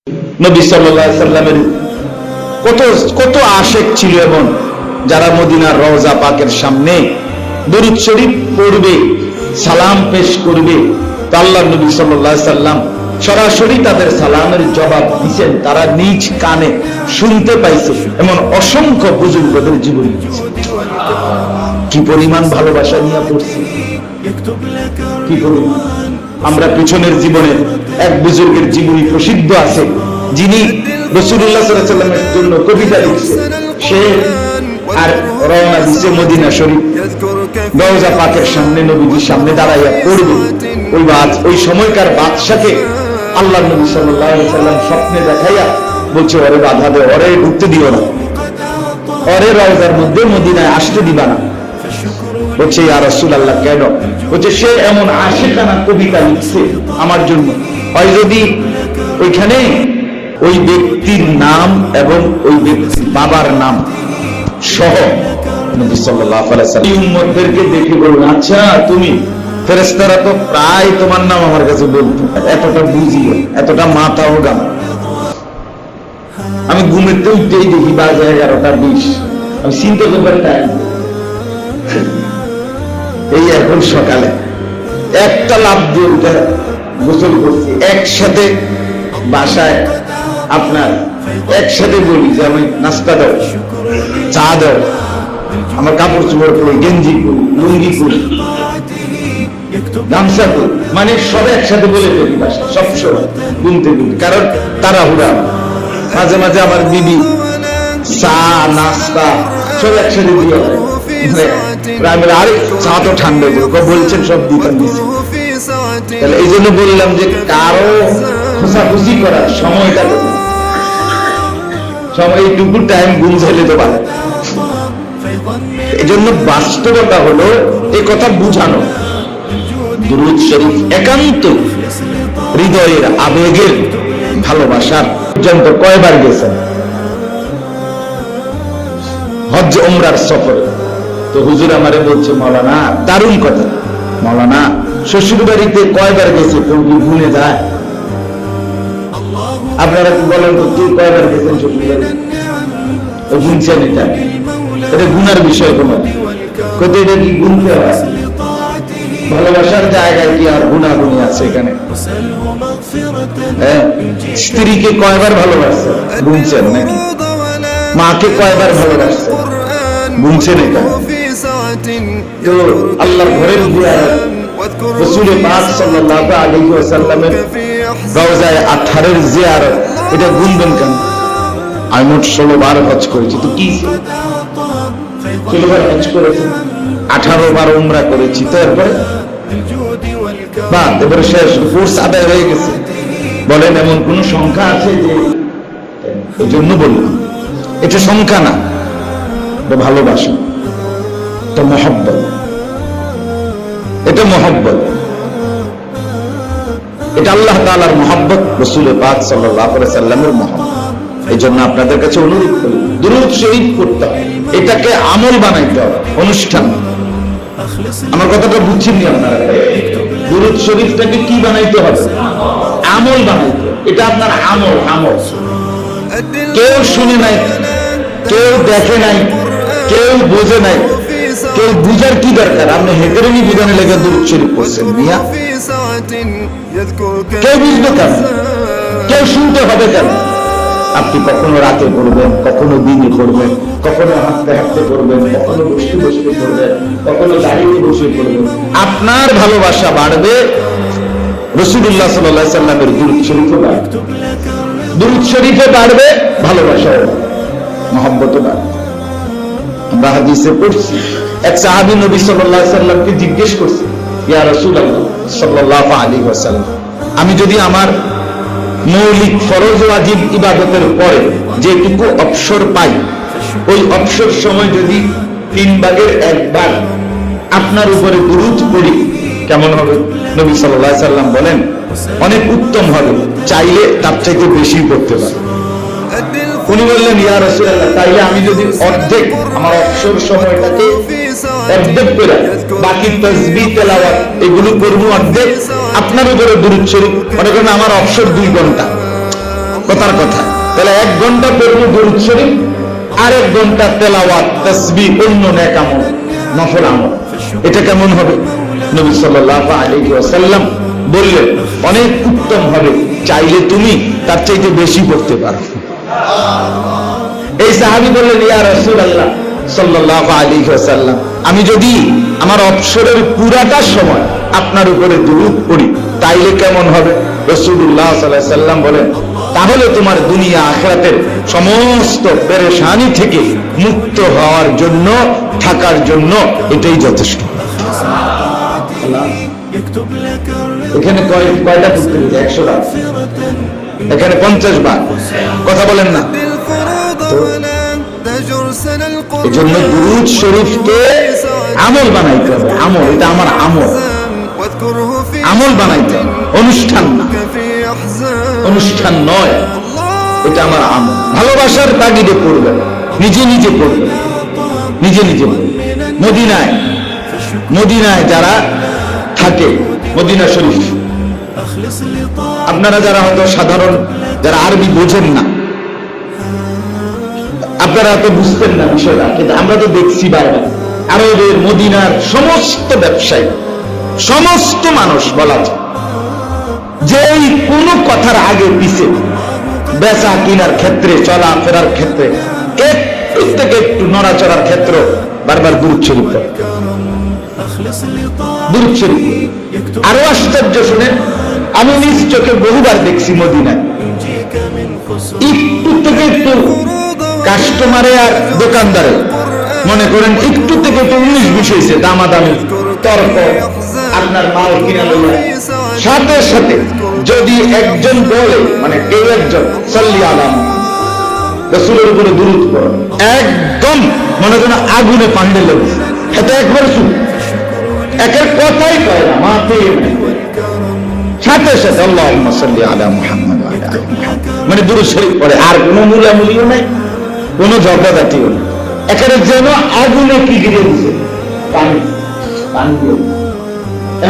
নবী সাল্লাল্লাহু আলাইহি সাল্লামের কত কত আশিক ছিল এবং যারা মদিনার রওজা পাকের সামনে দরুদ শরীফ পড়বে, সালাম পেশ করবে, তা আল্লাহর নবী সাল্লাল্লাহু আলাইহি সাল্লাম সরাসরি তাদের সালামের জবাব দিয়েছেন, তারা নিজ কানে শুনতে পাইছে। এমন অসংখ্য বুজুর্গদের জীবন কি পরিমাণ ভালোবাসা নিয়ে পড়ছে, কি পরিমাণ। আমরা পিছনের জীবনে এক বুজুর্গের জীবনী প্রসিদ্ধ আছে, যিনি রাসূলুল্লাহ সাল্লাল্লাহু আলাইহি ওয়াসাল্লামের জন্য কবিতা লিখছে। সে আর রওনা দিছে মদিনা শরীফ, রওজা পাকের সামনে নবীজির সামনে দাঁড়াইয়া পড়বে। ওই সময়কার বাদশাকে আল্লাহর নবী সাল্লাল্লাহু আলাইহি ওয়াসাল্লাম স্বপ্নে দেখাইয়া বলছে, ওরে বাধা দে, ওরে ঢুকতে দিও না, ওরে রওজার মধ্যে মদিনায় আসতে দিবা না। বলছে, ইয়া রাসূলুল্লাহ, কেন? বলছে, সে এমন আশিকানা কবিতা লিখছে আমার জন্য, হয় যদি ওইখানে ওই ব্যক্তির নাম এবং ওই ব্যক্তির বাবার নাম সহ নবী সাল্লাল্লাহু আলাইহি ওয়াসাল্লাম উম্মতদেরকে দেখে বলুন, আচ্ছা তুমি ফেরেশতারা তো প্রায় তোমার নাম আমার কাছে বলতো, এতটা বুঝি, এতটা মাথা ও গাম। আমি ঘুমেতে উঠতেই দেখি বাজে 11:20, আমি চিন্তা করবার টাইম এই এখন সকালে একটা লাভ দিয়ে উঠে গোসল করছি, একসাথে বাসায় আপনার একসাথে বলি যে আমি নাস্তা দাও, চা দাও, আমার কাপড় চোপড় করি, গেঞ্জি করি, লুঙ্গি করি, গামছা করি, মানে সব একসাথে বলে ফেলি বাসায় সবসময় ঘুমতে ঘুমতে। কারণ তারা হুড়া, মাঝে মাঝে আমার বিবি চা নাস্তা সব একসাথে দিয়ে আরে চা তো ঠান্ডা বলছেন সব দিতাম দিচ্ছি। তাহলে এই জন্য বললাম যে কারো খোঁচাখুচি করার সময়টা সময় এইটুকু টাইম ঘুম ঝেলে তো পারে। এই জন্য বাস্তবতা হলো এই কথা বুঝানো, দুরূদ শরীফ একান্ত হৃদয়ের আবেগের ভালোবাসার পর্যন্ত কয়বার গেছেন হজ উমরার সফরে? তো হুজুর আমারে বলছে, মাওলানা দারুণ কথা, মাওলানা শ্বশুর বাড়িতে কয়বার গেছে কেউ কি ভুলে যায়? আপনারা কি বলেন তো, তুই কয়বার গেছেন শ্বশুর বাড়ি? গুনছেন? এটা গুনার বিষয় কোনো কোথায়, এটা কি গুনতে হয়? ভালোবাসার জায়গায় কি আর গুনাগুনি আছে এখানে? হ্যাঁ, স্ত্রীকে কয়বার ভালোবাসছে গুনছেন নাকি? মাকে কয়বার ভালোবাসছে গুনছেন? এটা তো আল্লাহর ঘরের জিয়ারত, রাসূল পাক সাল্লাল্লাহু আলাইহি ওয়াসাল্লামের রওজায়ে আতহারের জিয়ারত, এটা গুনবেন কেন? আমি মোট 16 বার হজ করেছি, তো কি 16 বার হজ করেছি, 18 বার উমরা করেছি, তো এরপরে এবারে শেষ, কোর্স আদায় হয়ে গেছে। বলেন এমন কোন সংখ্যা আছে যে? এই জন্য বললাম এটা সংখ্যা না, এটা ভালোবাসা, এটা মহব্বত, এটা মহব্বত, এটা আল্লাহ তাআলার মহব্বত, রাসূল পাক সাল্লাল্লাহু আলাইহি ওয়াসাল্লামের মহব্বত। এই জন্য আপনাদের কাছে অনুরোধ করি, দুরূদ শরীফ পড়তে হবে, এটাকে আমল বানাইতে হবে, অনুষ্ঠান। আমার কথাটা বুঝছেন নি আপনারা? দুরূদ শরীফটাকে কি বানাইতে হবে? আমল বানাইতে হবে। এটা আপনার আমল। আমল কেউ শুনে নাই, কেউ দেখে নাই, কেউ বোঝে নাই, কেউ বুঝার কি দরকার? আপনি হেতেরেনি বুঝানে লেগে দুরূদ শরীফ পড়ছেন মিয়া, কেউ বুঝবে কেন? কেউ শুনতে হবে কেন? আপনি কখনো রাতে পড়বেন, কখনো দিনে পড়বেন, কখনো হাঁটতে হাঁটতে পড়বেন, কখনো বসতে বসতে পড়বেন, কখনো দাঁড়িয়ে বসে পড়বেন। আপনার ভালোবাসা বাড়বে, রাসূলুল্লাহ সাল্লাল্লাহু আলাইহি ওয়াসাল্লামের দুরূদ শরীফে বাড়বে, দুরূদ শরীফে বাড়বে, ভালোবাসা মহব্বত বাড়বে। আমরা হাদিসে পড়ছি, এক সাহাবী নবী সাল্লাল্লাহু আলাইহি ওয়াসাল্লামকে জিজ্ঞেস করছে, ইয়া রাসূলুল্লাহ সাল্লাল্লাহু আলাইহি ওয়াসাল্লাম, আমি যদি আমার মৌলিক ফরজ ওয়াজিব ইবাদতের পরে যেটুকু অবসর পাই, ওই অবসর সময় যদি 3 ভাগের 1 ভাগ আপনার উপরে দুরূদ পড়ি, কেমন হবে? নবী সাল্লাল্লাহু আলাইহি ওয়াসাল্লাম বলেন, অনেক উত্তম হবে, চাইলে তার চাইতে বেশি করতে পারে। উনি বললেন, ইয়া রাসূলুল্লাহ, তাইলে আমি যদি অর্ধেক আমার অবসর সময়টাকে অর্ধেক করে বাকি তাসবিহ তেলাওয়াত এগুলো করব অর্ধেক, আপনার উপরে দুরূদ শরীফ, মনে করেন আমার অবসর 2 ঘন্টা, কথা 1 ঘন্টা পড়বো দরুদ শরীফ, আর 1 ঘন্টা তেলাওয়াত তাসবিহ অন্য নেক আমল নফল আমল। এটা কেমন হবে? নবী সাল্লাল্লাহু আলাইহি ওয়াসাল্লাম বললেন অনেক উত্তম হবে, চাইলে তুমি তার চাইতে বেশি পড়তে পারো। এই সাহাবী বললেন ইয়া রাসূলুল্লাহ সাল্লাল্লাহু আলাইহি ওয়াসাল্লাম, আমি যদি আমার অবসরের পুরাটা সময় আপনার উপরে দুরূদ পড়ি তাইলে কেমন হবে? রাসূলুল্লাহ সাল্লাল্লাহু আলাইহি ওয়াসাল্লাম বলেন তাহলে তোমার দুনিয়া আখিরাতের সমস্ত পেরেশানি থেকে মুক্ত হওয়ার জন্য, থাকার জন্য এটাই যথেষ্ট। এখানে কয়টা পড়তে হবে? 100 বার, এখানে 50 বার। কথা বলেন না? এই জন্য দুরূদ শরীফকে আমল বানাইতে হবে। আমল, এটা আমার আমল, আমল বানাইতে হবে, অনুষ্ঠান না, অনুষ্ঠান নয়, এটা আমার আমল। ভালোবাসার তাগিদে পড়বে, নিজে নিজে পড়বে, নিজে নিজে পড়বে। মদিনায় যারা থাকে, মদিনা শরীফ, আপনারা যারা হয়তো সাধারণ যারা আরবি বোঝেন না, আপনারা তো বুঝতেন না বিষয়টা, কিন্তু আমরা তো দেখছি বাইরে আরবের মদিনার সমস্ত ব্যবসায়ী, সমস্ত মানুষ বলা যায় যে কোনো কথার আগে পিছে বেচা কিনার ক্ষেত্রে, চলা ফেরার ক্ষেত্রে, একটু থেকে একটু নড়াচড়ার ক্ষেত্রে বারবার দুরূদ শরীফ পড়ে, দুরূদ শরীফ। আরো আশ্চর্য শুনেন, আমি নিজ চোখে বহুবার দেখছি মদিনায় একটু থেকে একটু কাস্টমারে আর দোকানদারে মনে করেন একটু থেকে একটু 19-20 হয়েছে, দামাদামি তর্ক, আপনার মাল কিনা লইয়া, সাথে সাথে যদি একজন বলে, মানে কেউ একজন সাল্লি আলা রাসূলের উপরে দুরূদ পড়ে, একদম মনে করেন আগুনে পান্ডে লেগেছে, এটা একবার শুন, একের কথাই কয় না, মাতে সাথে সাথে আল্লাহুম্মা সাল্লি আলা মুহাম্মাদ ওয়া আলা আলি মুহাম্মাদ, মানে দুরূদ শরীফ পড়ে। আর কোনো মূলামূলিও নাই, কোনো ঝগড়াঝাটিও নেই, একেবারে যেন আগুনে কি গিরে দিছে, পানি পানি দিয়ে,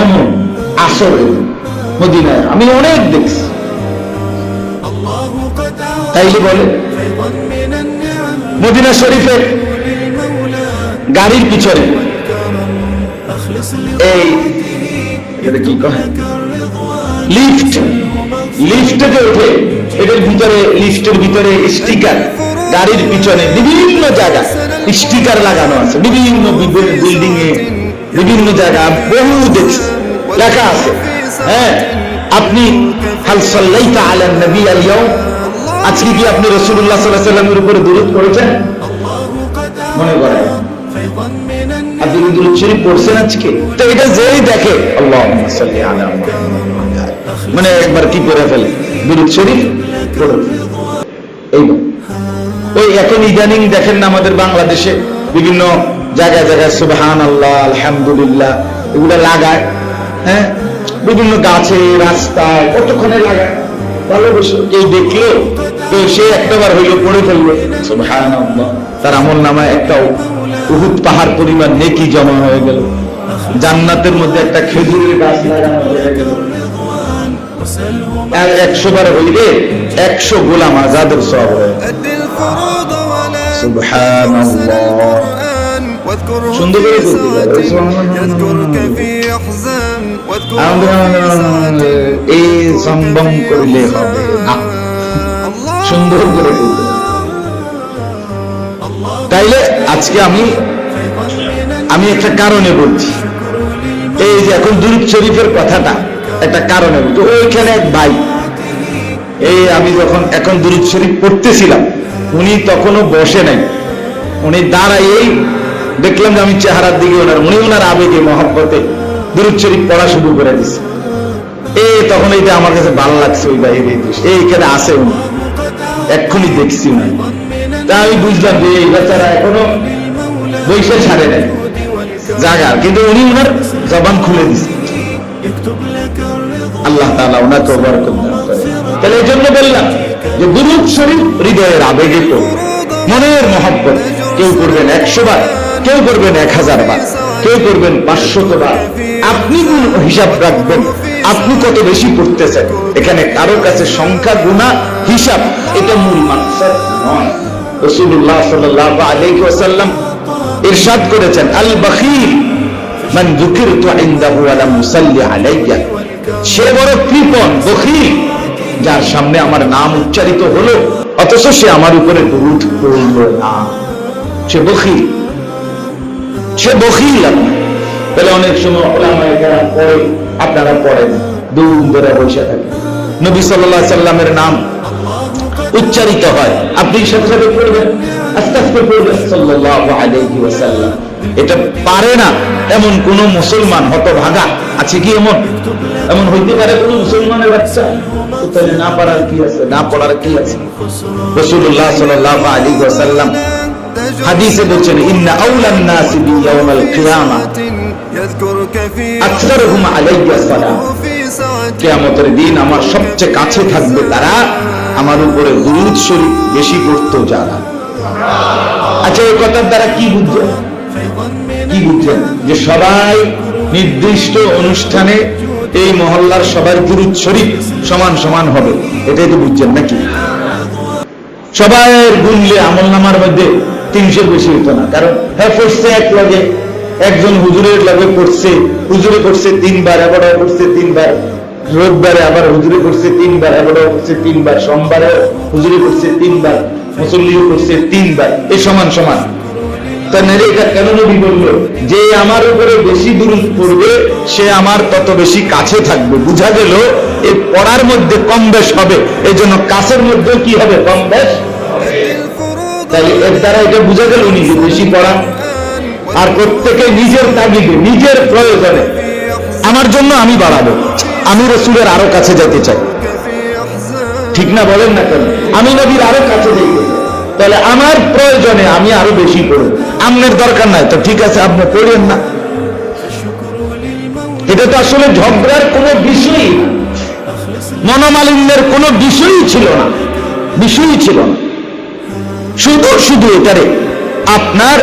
এমন আসলে মদিনায় আমি অনেক দেখছি। তাইলে বলে মদিনা শরীফের গাড়ির পিছনে এই কি কয় লিফট, লিফটে উঠে এটার ভিতরে, লিফটের ভিতরে স্টিকার, গাড়ির পিছনে বিভিন্ন জায়গায় স্টিকার লাগানো আছে, বিভিন্ন বিল্ডিং এ বিভিন্ন জায়গা বহু দেখছি লেখা আছে, হ্যাঁ আপনি হাল সাল্লাইতা আলা নবী আল ইয়াউম, আজকে কি আপনি রাসূলুল্লাহ সাল্লাল্লাহু আলাইহি ওয়াসাল্লামের উপরে দুরূদ পড়েছেন? মনে করেন আপনি দুরূদ শরীফ পড়ছেন আজকে? তো এটা যেই দেখে আল্লাহুম্মা সাল্লি আলা মুহাম্মাদ, মানে একবার কি করে ফেলে দুরূদ শরীফ পড়ে। এইবার ওই এখন ইদানিং দেখেন না আমাদের বাংলাদেশে বিভিন্ন জায়গায় জায়গায় সুবহানাল্লাহ, আলহামদুলিল্লাহ এগুলো লাগায়, হ্যাঁ বিভিন্ন গাছে, রাস্তায়, কতক্ষণে লাগায়, ভালোবেসে কেউ দেখলো তো সে একটাবার হইলো পড়ে ফেললো সুবহানাল্লাহ, তার আমল নামায় একটা উহুদ পাহাড় পরিমাণ নেকি জমা হয়ে গেল, জান্নাতের মধ্যে একটা খেজুরের গাছ লাগানো হয়ে গেল। আর 100 বার হইলে 100 গোলাম আজাদের সওয়াব হয়। সুবহানাল্লাহ, সুন্দর করে বলতে এই সম্ভব করলে হবে না, সুন্দর করে বলতে। তাইলে আজকে আমি একটা কারণে বলছি, এই যে এখন দুরূদ শরীফের কথাটা একটা কারণে বলছি। ওইখানে এক ভাই, এই আমি যখন এখন দুরূদ শরীফ পড়তেছিলাম, উনি তখনও বসে নাই, উনি দাঁড়াইয়েই দেখলাম যে আমি চেহারার দিকে উনি ওনার আবেগে মহব্বতে দুরূদ শরীফ পড়া শুরু করে দিচ্ছে। তখন এইটা আমার কাছে ভালো লাগছে, ওই ভাই এইখানে আসে উনি, এক্ষুনি দেখছি উনি, তা আমি বুঝলাম যে এই বাচ্চারা এখনো বৈশাখ ছাড়ে নাই জায়গা, কিন্তু উনি ওনার জবান খুলে দিচ্ছে। আল্লাহ তাআলা ওনাকে বরকত দান করে। তাহলে এই জন্য বললাম যে দুরূদ শরীফ হৃদয়ের আবেগে পড়ুন, মনের মহব্বত। কেউ করবেন 100 বার, কেউ করবেন 1000 বার, কেউ করবেন 500 বার। আপনি হিসাব রাখবেন আপনি কত বেশি পড়তেছেন। এখানে কারো কাছে সংখ্যা গুণা হিসাব এটা মূল মাকসাদ নয়। রাসূলুল্লাহ সাল্লাল্লাহু আলাইহি ওয়াসাল্লাম ইরশাদ করেছেন, আল বখিল মান যুকিরতু ইনদাহু ওয়া লাম ইউসাল্লি আলাইয়া, সে বড় কৃপণ বখিল যার সামনে আমার নাম উচ্চারিত হলো অথচ সে আমার উপরে দরুদ পড়ল না। সে বখিল, সে বখিল। বলে অনেক সময় ওলামায়ে কেরাম পড়ে, আপনারা পড়েন, দুম ধরে বসে থাকেন। নবী সাল্লাল্লাহু আলাইহি সাল্লামের নাম উচ্চারিত হয়, আপনি সাথে সাথে পড়বেন, আস্তাগফিরুল্লাহ পড়বেন সাল্লাল্লাহু আলাইহি ওয়াসাল্লাম। এটা পারে না এমন কোন মুসলমান হতভাগা আছে কি? এমন হইতে পারে কোন মুসলমানের বাচ্চা? তাহলে না পারার কি আছে, না পড়ার কি আছে? রাসূলুল্লাহ সাল্লাল্লাহু আলাইহি ওয়াসাল্লাম হাদিসে বলেছেন, ইন্না আউলান নাসি বিয়াউমিল কিয়ামা আকসারুহুম আলাইয়া সালাম, কিয়ামতের দিন আমার সবচেয়ে কাছে থাকবে তারা আমার উপরে দুরূদ শরীফ বেশি পড়তো যারা। আচ্ছা, এই কথার দ্বারা কি বুঝছেন? কি বুঝছেন? যে সবাই নির্দিষ্ট অনুষ্ঠানে এই মহল্লার সবার দুরূদ শরীফ সমান সমান হবে, এটাই তো বুঝছেন নাকি? সবাই গুনলে আমলনামার মধ্যে 300 বেশি হতো না। কারণ হ্যাঁ পড়ছে এক লগে, একজন হুজুরের লগে পড়ছে, হুজুরে পড়ছে 3 বার, এবারও পড়ছে 3 বার, রোববারে আবার হুজুরে পড়ছে 3 বার, এবারও পড়ছে 3 বার, সোমবারে হুজুরে পড়ছে 3 বার, মুসল্লিও পড়ছে 3 বার, এই সমান সমান। এটা কেন নবী বলল? যে আমার উপরে বেশি দুরূদ পড়বে সে আমার তত বেশি কাছে থাকবে। বুঝা গেল এই পড়ার মধ্যে কম বেশ হবে, এই জন্য কাছের মধ্যে কি হবে? কম বেশ। তাই এর দ্বারা এটা বুঝা গেল উনি বেশি পড়া। আর প্রত্যেকে নিজের তাগিদে, নিজের প্রয়োজনে, আমার জন্য আমি বাড়াবো, আমি রাসূলের আরো কাছে যেতে চাই, ঠিক না? বলেন না কেন? আমি নবীর আরো কাছে যেতে চাই, তাহলে আমার প্রয়োজনে আমি আরো বেশি পড়ব। আপনার দরকার নাই তো ঠিক আছে, আপনি পড়েন না। এটা তো আসলে ঝগড়ার কোনো বিষয়ই না, মনোমালিন্যের কোনো বিষয়ই ছিল না, বিষয়ই ছিল না। শুধু শুধু এটারে আপনার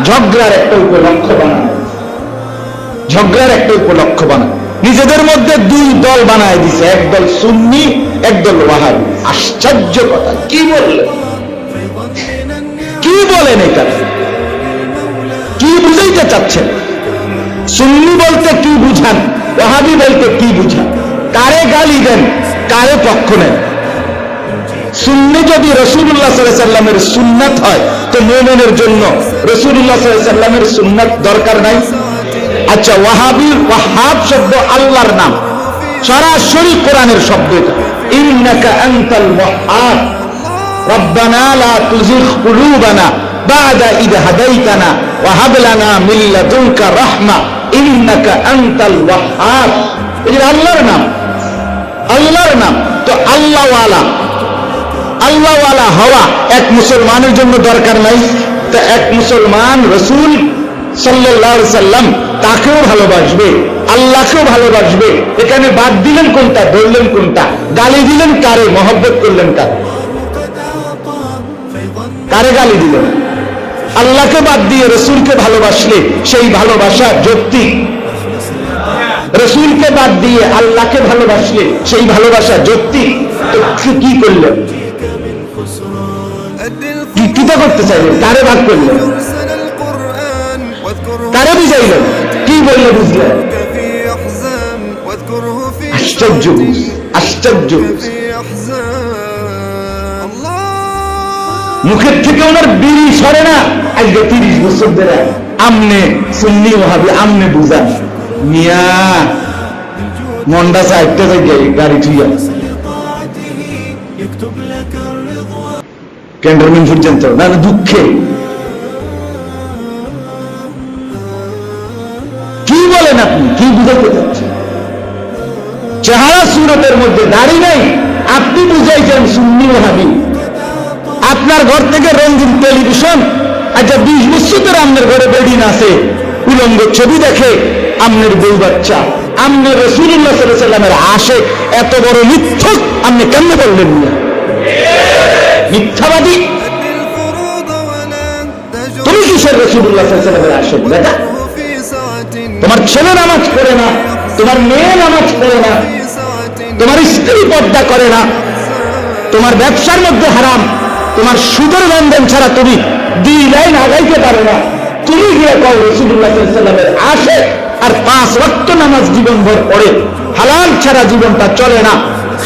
ঝগড়ার একটা উপলক্ষ বানায়, ঝগড়ার একটা উপলক্ষ বানায়। নিজেদের মধ্যে 2 দল বানায় দিছে, একদল সুন্নি, একদল ওয়াহাবি। আশ্চর্য কথা! কি বললেন, কি বলেন? এটা কি বুঝাইতে চাচ্ছেন? সুন্নি বলতে কি বুঝান, ওয়াহাবি বলতে কি বুঝান? কারে গালি দেন, কারে পক্ষ নেন? সুন্নি যদি রাসূলুল্লাহ সাল্লাল্লাহু আলাইহি ওয়াসাল্লামের সুন্নাত হয় তো মুমিনের জন্য রাসূলুল্লাহ সাল্লাল্লাহু আলাইহি ওয়াসাল্লামের সুন্নাত দরকার নাই? আচ্ছা, ওয়াহাবি, ওয়াহাব শব্দ আল্লাহর নাম, সরাসরি কোরআনের শব্দ এটা। ইন্নাকা আনতাল ওয়াহাব রব্বানা লা তুযিগ কুলুবানা বা'দা ইদ হাদাইতানা ওয়া হাব লানা মিন লাদুনকা রাহমা ইন্নাকা আনতাল ওয়াহাব। এটা আল্লাহর নাম, আল্লাহর নাম। তো আল্লাহওয়ালা, আল্লাহওয়ালা হওয়া এক মুসলমানের জন্য দরকার নাই? তো এক মুসলমান রাসূল সাল্লাল্লাহু আলাইহি সাল্লাম তাকেও ভালোবাসবে, আল্লাহকেও ভালোবাসবে। এখানে বাদ দিলেন কোনটা, ধরলেন কোনটা? গালি দিলেন কারে, মহব্বত করলেন কারে? কারে গালি দিলেন? আল্লাহকে বাদ দিয়ে রাসূলকে ভালোবাসলে সেই ভালোবাসা যৌক্তিক, রাসূলকে বাদ দিয়ে আল্লাহকে ভালোবাসলে সেই ভালোবাসা যৌক্তিক। কি করলেন? কিটা করতে চাইলেন? কারে ভাগ করলেন? কারে বুঝাইলেন? কি বললে বুঝলেন? আশ্চর্য, আশ্চর্য। মুখের থেকে ওনার বিড়ি সরে না। আজকে 30 বছর ধরে আমনে সুন্নি ওয়াহাবি আমনে বুঝান মিয়া, মন্ডা সাইডটা থেকে গাড়ি থুইয়া ক্যান্টনমেন্ট পর্যন্ত না, দুঃখে। কি বলেন আপনি? কি বুঝাতে চাচ্ছেন? চেহারা সুরতের মধ্যে দাড়ি নাই, আপনি বুঝাইছেন সুন্নি ওয়াহাবি। আপনার ঘর থেকে রঙিন টেলিভিশন, আচ্ছা 20 বছর ধরে আপনার ঘরে বেডিন আছে, উলঙ্গ ছবি দেখে আপনার বউ বাচ্চা, আপনার রাসূলুল্লাহ সাল্লাল্লাহু আলাইহি ওয়াসাল্লামের আশিক, এত বড় মিথ্যুক আপনি কেমনে বললেন? মিথ্যাবাদী! তুমি কিসের রাসূলুল্লাহ সাল্লাল্লাহু আলাইহি ওয়াসাল্লামের আশিক? বেটা, তোমার ছেলে নামাজ পড়ে না, তোমার মেয়ে নামাজ পড়ে না, তোমার স্ত্রী পর্দা করে না, তোমার ব্যবসার মধ্যে হারাম, তোমার সুদের লেনদেন ছাড়া তুমি 2 লাইন আগাইতে পারো না, তুমি গিয়ে কও রাসূলুল্লাহ সাল্লাল্লাহু আলাইহি ওয়াসাল্লামের আশিক আর 5 ওয়াক্ত নামাজ জীবনভর পড়ে, হালাল ছাড়া জীবনটা চলে না,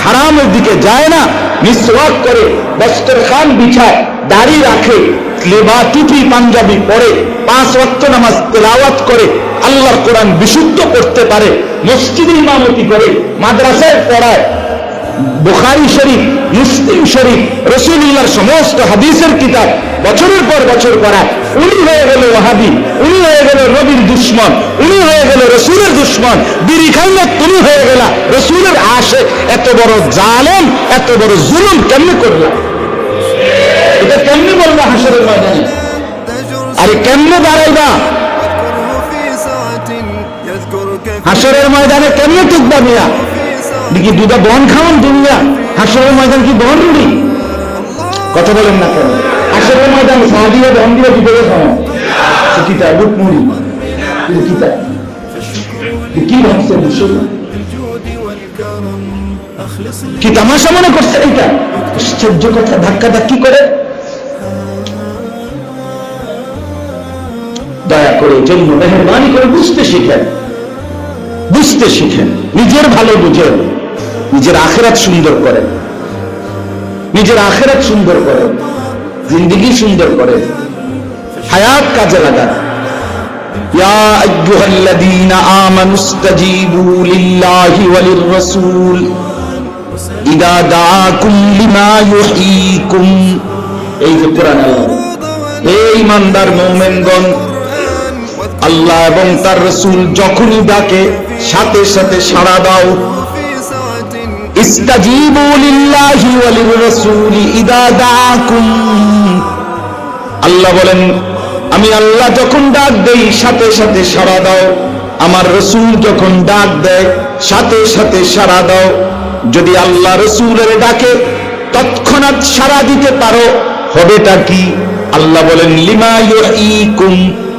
হারামের দিকে যায় না, মিসওয়াক করে, দস্তরখান বিছায়, দাড়ি রাখে, লেবা টুপি পাঞ্জাবি পরে, 5 ওয়াক্ত নামাজ তেলাওয়াত করে, আল্লাহর কোরআন বিশুদ্ধ করতে পারে, মসজিদে ইমামতি করে, মাদ্রাসায় পড়ায়, বুখারী শরীফ, মুসলিম শরীফ, রাসূলুল্লাহর সমস্ত হাদিসের কিতাব বছরের পর বছর পড়ায়, উনি হয়ে গেল ওয়াহাবি, উনি হয়ে গেল নবীর দুশমন, উনি হয়ে গেল রাসূলের দুশমন, বিড়ি খাইলে তুমি হয়ে গেলা রাসূলের আশিক। এত বড় জালেম, এত বড় জুলুম কেমনে করলা? এটা কেমনে বলবা হাসরের ময়দানে? আরে কেমনে দাঁড়াইবা হাসরের ময়দানে? কেমনে টিকবা মিয়া? দেখি দুটা বন খাওয়ান দুনিয়া, হাসরের ময়দান কি বন রুড়ি? কথা বলেন না কেন? হাসরের ময়দান সাহাবিয়া বন দিয়ে বিপদে খাওয়ান কিতা বুক মুড়ি কিতা কি ভাবছে মুসলমান? কি তামাশা মনে করছে এটা? আশ্চর্য কথা, ধাক্কা ধাক্কি করে। দয়া করে জন্য মেহরবানি করে বুঝতে শিখেন, বুঝতে শিখেন, নিজের ভালো বুঝেন, নিজের আখিরাত সুন্দর করেন, নিজের আখিরাত সুন্দর করেন, জিন্দেগি সুন্দর করেন, হায়াত কাজে লাগান। ইয়া আইয়ুহাল্লাযীনা আমানুস্তাজীবু লিল্লাহি ওয়া লির-রাসূল ইযা দাআকুম লিমা ইউহয়ীকুম। এই যে কোরআন আল্লাহ, হে ঈমানদার মুমিনগণ, আল্লাহ এবং তার রাসূল যখনই ডাকে সাথে সাথে সাড়া দাও। ইস্তাজীবু লিল্লাহি ওয়া লির-রাসূলি ইযা দাআকুম। আল্লাহ বলেন, আমি আল্লাহ যখন ডাক দেই সাথে সাথে সাড়া দাও, আমার রাসূল যখন ডাক দেয় সাথে সাথে সাড়া দাও। যদি আল্লাহ রাসূলের ডাকে তৎক্ষণাৎ সাড়া দিতে পারো, হবেটা কি? আল্লাহ বলেন, লিমা ইউহয়ীকুম,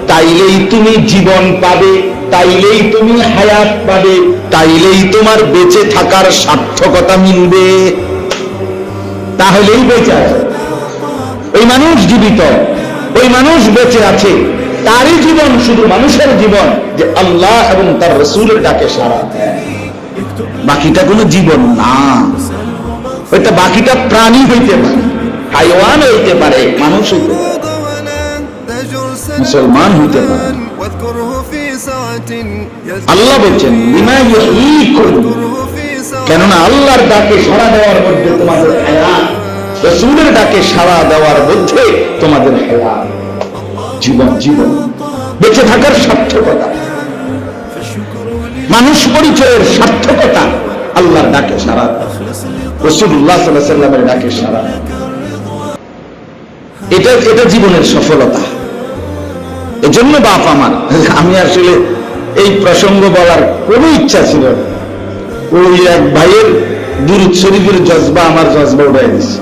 তাইলেই তুমি জীবন পাবে, তাইলেই তুমি হায়াত পাবে, তাইলেই তোমার বেঁচে থাকার সার্থকতা মিলবে, তাহলেই বেঁচে আছে। ওই মানুষ জীবিত, ওই মানুষ বেঁচে আছে, তারই জীবন শুধু মানুষের জীবন যে আল্লাহ এবং তার রাসূলের ডাকে সাড়া দেয়। বাকিটা কোনো জীবন না, ওইটা বাকিটা প্রাণী হইতে পারে, হাইওয়ান হইতে পারে, মানুষ হইতে পারে, মুসলমান হইতে পারে। আল্লাহ বলছেন লিমা ইউহয়ীকুম, কেননা আল্লাহর ডাকে সাড়া দেওয়ার মধ্যে তোমাদের হায়াত, রাসূলের ডাকে সাড়া দেওয়ার মধ্যে তোমাদের হায়াত, জীবন, জীবন বেঁচে থাকার সার্থকতা, মানুষ পরিচয়ের সার্থকতা আল্লাহর ডাকে সাড়া, রাসূলুল্লাহ সাল্লাল্লাহু আলাইহি ওয়াসাল্লামের ডাকে সাড়া, এটা জীবনের সফলতা। এজন্য বাপ আমার, আমি আসলে এই প্রসঙ্গ বলার কোনো ইচ্ছা ছিল না, ওই এক ভাইয়ের দুরূদ শরীফের জজবা আমার জজবা উঠাই দিচ্ছে।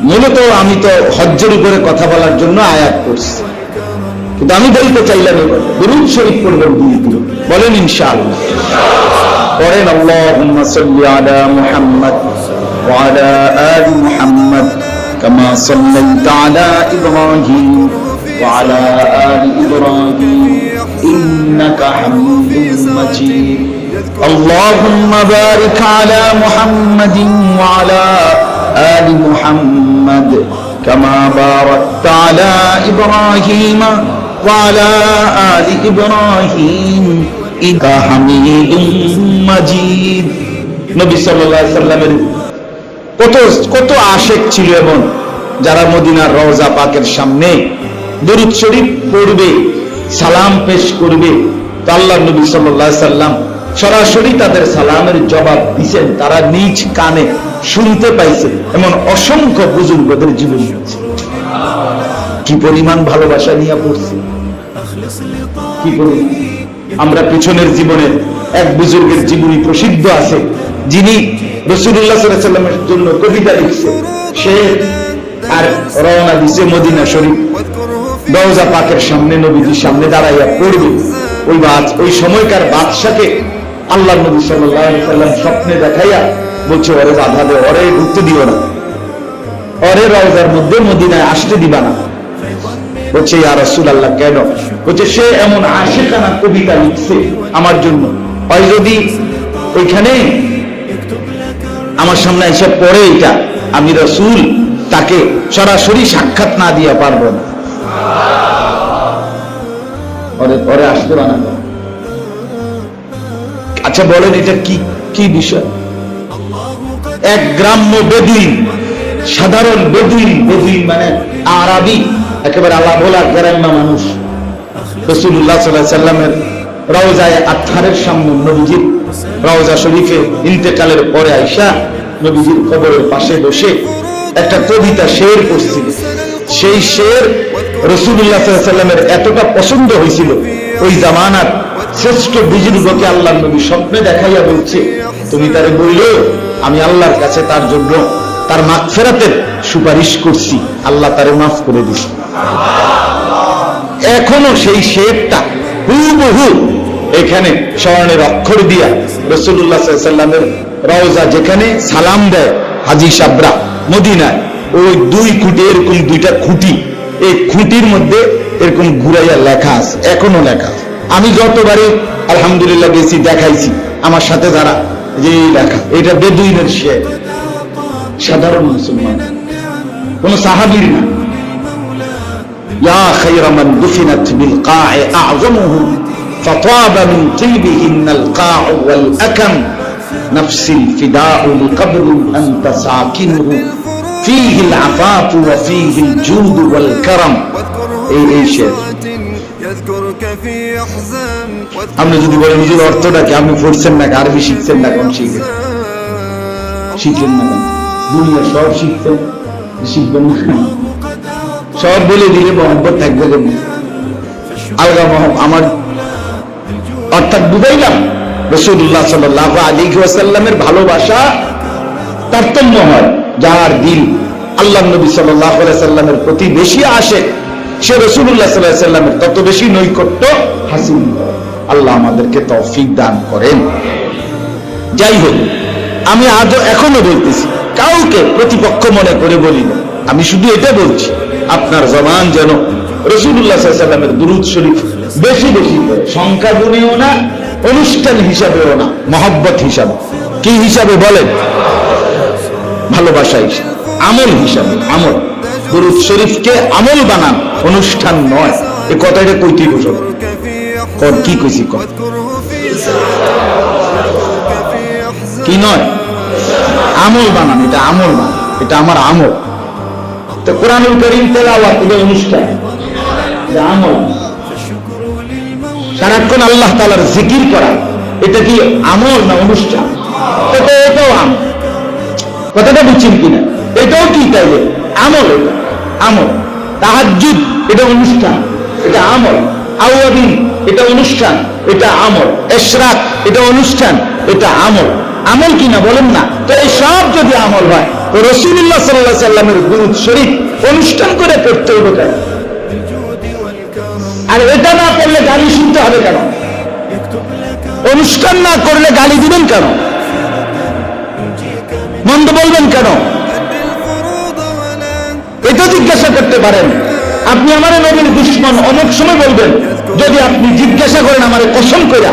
মূলত আমি তো হজ্জের উপরে কথা বলার জন্য আয়াত করছি, কিন্তু আমি বলতে চাইলাম দুরূদ শরীফ পড়বেন দিয়ে দিল, বলেন ইনশাআল্লাহ। পড়েন আল্লাহুম্মা সাল্লি আলা মুহাম্মাদ ওয়া আলা আলি মুহাম্মাদ কামা সাল্লাইতা আলা ইব্রাহিম ওয়া আলা আলি ইব্রাহিম ইন্নাকা হামিদুম মাজিদ। আল্লাহুম্মা বারিক আলা মুহাম্মাদিন ওয়া আলা আলি মুহাম্মাদ কামা বারাকতা আলা ইব্রাহিম ওয়া আলা আলি ইব্রাহিম ইন্নাকা হামিদুম মাজিদ। নবী সাল্লাল্লাহু আলাইহি সাল্লামের কত আশিক ছিল, এবং যারা মদিনার রওজা পাকের সামনে দরুদ শরীফ পড়বে, সালাম পেশ করবে, তো আল্লাহর নবী সাল্লাল্লাহু আলাইহি সাল্লাম সরাসরি তাদের সালামের জবাব দিয়েছেন, তারা নিজ কানে শুনতে পাইছে, এমন অসংখ্য বুজুর্গদের জীবন আছে। কি পরিমাণ ভালোবাসা নিয়ে পড়ছে, কি পরিমাণ। আমরা পিছনের জীবনের এক বুজুর্গের জীবনী প্রসিদ্ধ আছে, যিনি রাসূলুল্লাহ সাল্লাল্লাহু আলাইহি ওয়াসাল্লামের জন্য কবিতা লিখছে, সে আর রওনা দিছে মদিনা শরীফ। রওজা পাকের সামনে নবীজির সামনে দাঁড়াইয়া পড়বে। ওই সময়কার বাদশাকে আল্লাহ নবী সাল্লাল্লাহু আলাইহি সাল্লাম স্বপ্নে দেখাইয়া বলছে, ওরে বাধা দে, ওরে ঢুকতে দিও না, ওরে রওজার মধ্যে মদিনায় আসতে দিবা না। বলছে, ইয়া রাসূলুল্লাহ, কেন? বলছে, সে এমন আশিকানা কবিতা লিখছে আমার জন্য, ওই যদি ওইখানে আমার সামনে এসে পড়ে এটা, আমি রাসূল তাকে সরাসরি সাক্ষাৎ না দিয়া পারবো না। ওরে আসতে বানাবো। আচ্ছা বলেন, এটা কি বিষয়? এক গ্রাম্য বেদুইন, সাধারণ বেদুইন মানে আরবি, একেবারে আল্লাহ ভোলা গ্রাম্য মানুষ, রাসূলুল্লাহ সাল্লাল্লাহু আলাইহি সাল্লামের রওজায়ে আতহারের সামনে, নবীজির রওজা শরীফে ইন্তেকালের পরে আয়েশা নবীজির কবরের পাশে বসে একটা কবিতা শের পড়ছিল। সেই শের রাসূলুল্লাহ সাল্লাল্লাহু আলাইহি সাল্লামের এতটা পছন্দ হয়েছিল, ওই জামানার শ্রেষ্ঠ বুজুর্গকে আল্লাহর নবী স্বপ্নে দেখাইয়া বলছে, তুমি তারে বললো আমি আল্লাহর কাছে তার জন্য তার মাগফিরাতের সুপারিশ করছি, আল্লাহ তারে মাফ করে দিছে। এখনো সেই শেরটা হুবহু এখানে স্বর্ণের অক্ষর দিয়া রাসূলুল্লাহ সাল্লাল্লাহু আলাইহি সাল্লামের রওজা যেখানে সালাম দেয় হাজী সাবরা মদিনায়, ওই 2 খুঁটি, এরকম 2টা খুঁটি, এই খুঁটির মধ্যে এরকম ঘুরাইয়া লেখা আছে, এখনো লেখা আছে। আমি যতবারই আলহামদুলিল্লাহ গেছি, দেখাইছি আমার সাথে যারা, যে লেখা, এটা বেদুইনের শের, সাধারণ মুসলমান, কোন সাহাবীর না। ইয়া খায়রা মান দুফিনাত বিল কা'i আ'যামুহু ফাতাবা মিন তিবিহিন্নাল কা'উ ওয়াল আকাম নাফসিল ফিদাউ লিকবরি আনতা সাকিনুহু ফীহিল আফাফু ওয়া ফীহিল জুদু ওয়াল কারাম। এই শের আপনি যদি বলেন নিজের অর্থটা কি, আপনি পড়ছেন না, আরবি শিখছেন না, কোন শিখলেন না, দুনিয়া সব শিখছেন, শিখবেন না, সব বলে দিলে মহব্বত থাকবে আলগা আমার। অর্থাৎ বুঝাইলাম রাসূলুল্লাহ সাল্লাল্লাহু আলাইহি ওয়াসাল্লামের ভালোবাসা তারতম্য হয়, যার দিল আল্লাহর নবী সাল্লাল্লাহু আলাইহি ওয়াসাল্লামের প্রতি বেশি আসে, সে রাসূলুল্লাহ সাল্লাল্লাহু আলাইহি ওয়াসাল্লামের তত বেশি নৈকট্য হাসিল করে। আল্লাহ আমাদেরকে তৌফিক দান করেন। যাই হোক, আমি আজও এখনো বলতেছি, কাউকে প্রতিপক্ষ মনে করে বলি না, আমি শুধু এটা বলছি, আপনার জবান যেন রাসূলুল্লাহ সাল্লাল্লাহু আলাইহি ওয়াসাল্লামের দুরূদ শরীফ বেশি বেশি করে, সংখ্যা গুণেও না, অনুষ্ঠান হিসাবেও না, মহব্বত হিসাবে। কি হিসাবে বলেন? ভালোবাসা হিসাবে, আমল হিসাবে। আমল, দুরূদ শরীফকে আমল বানান, অনুষ্ঠান নয়। এই কথাটা কইতে বসো, কি কইছি, কি নয়, আমল বানান, এটা আমল বানান, এটা আমার আমল। তো কোরআনুল কারীম তেলাওয়াত, এটা অনুষ্ঠান, এটা আমল। সারাক্ষণ আল্লাহ তাআলার জিকির করা, এটা কি আমল না অনুষ্ঠান? এটাও আমল। কথাটা বুঝছেন কিনা? এটাও কি তাইলে আমল, এটা আমল। তাহাজ্জুদ, এটা অনুষ্ঠান, এটা আমল। আওয়াবিন, এটা অনুষ্ঠান, এটা আমল। ইশরাক, এটা অনুষ্ঠান, এটা আমল। আমল কিনা বলেন না? তো এই সব যদি আমল হয়, তো রাসূলুল্লাহ সাল্লাল্লাহু আলাইহি সাল্লামের দুরূদ শরীফ অনুষ্ঠান করে পড়তে হবে কেন? আর এটা না করলে গালি শুনতে হবে কেন? অনুষ্ঠান না করলে গালি দিবেন কেন? মন্দ বলবেন কেন? এটা জিজ্ঞাসা করতে পারেন। আপনি আমার নবীর দুশমন অনেক সময় বলবেন, যদি আপনি জিজ্ঞাসা করেন আমারে কসম কইরা,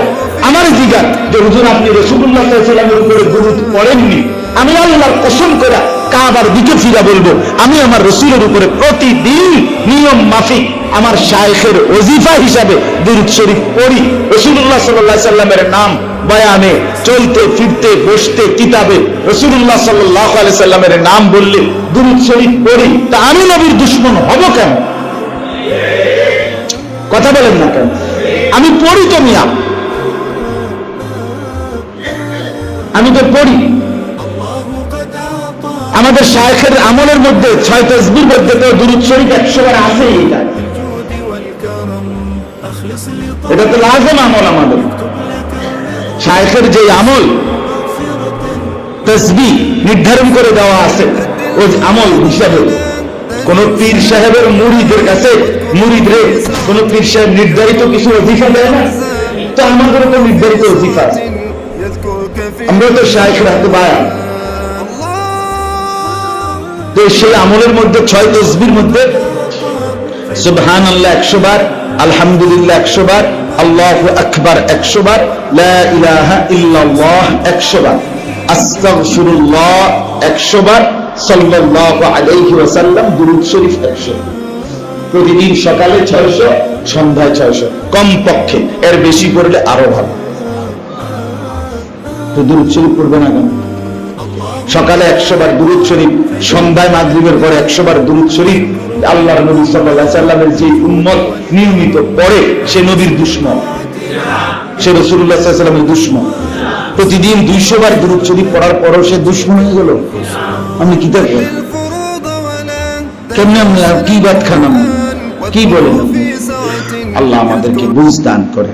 আমার জিজ্ঞাসা যে হুজুর আপনি রাসূলুল্লাহ সাল্লাল্লাহু আলাইহি ওয়াসাল্লামের উপরে দুরূদ পড়েননি, আমি আল্লাহর কসম কইরা কাবার দিকে ফিরা বলবো, আমি আমার রাসূলের উপরে প্রতিদিন নিয়ম মাফিক আমার শায়েখের ওজিফা হিসাবে দুরূদ শরীফ পড়ি। রাসূলুল্লাহ সাল্লাল্লাহু আলাইহি ওয়াসাল্লামের নাম বয়ানে, চলতে ফিরতে, বসতে, কিতাবে রাসূলুল্লাহ সাল্লাল্লাহু আলাইহি ওয়াসাল্লামের নাম বললে দুরূদ শরীফ পড়ি, তা আমি নবীর দুশমন হব কেন? কথা বলেন না কেন? আমি পড়ি তো মিয়া, আমি তো পড়ি। আমাদের শায়েখের আমলের মধ্যে 6 তাসবির মধ্যে তো দুরূদ শরীফ 100 বার আছেই। এটা তো লাজম আমল। আমাদের শায়েখের যে আমল তাসবিহ নির্ধারণ করে দেওয়া আছে, ওই আমল হিসাবে কোন পীর সাহেবের মুরিদের কাছে মুরিদরে কোন পীর সাহেব নির্ধারিত কিছু অধিকার দেয় না, তো আমাদেরও তো নির্ধারিত অধিকার আছে। আমরা তো শায়েখের হাতে বায়া, তো সেই আমলের মধ্যে 6 তাসবির মধ্যে সুবহানাল্লাহ 100 বার, আলহামদুলিল্লাহ 100 বার, আল্লাহু আকবার 100 বার, লা ইলাহা ইল্লাল্লাহ 100 বার, আস্তাগফিরুল্লাহ 100 বার, সাল্লাল্লাহু আলাইহি ওয়াসাল্লাম দুরূদ শরীফ 100। প্রতিদিন সকালে 600, সন্ধ্যায় 600, কম পক্ষে, এর বেশি করলে আরো ভালো। তো দুরূদ শরীফ পড়বে না কেন? সকালে 100 বার দুরূদ শরীফ, সন্ধ্যায় মাগরিবের পরে 100 বার দুরূদ শরীফ। আল্লাহর নবী সাল্লাল্লাহু আলাইহি সাল্লামের যে উম্মত নিয়মিত পড়ে সে নবীর দুশমন, সে রাসূলুল্লাহ সাল্লাল্লাহু আলাইহি সাল্লামের দুশমন। প্রতিদিন 200 বার দুরূদ শরীফ পড়ার পরও সে দুশমন হয়ে গেল। আপনি কি দেখবেন? কেমনে আপনি কি বাদ খান, কি বলেন? আল্লাহ আমাদেরকে বুঝ দান করেন।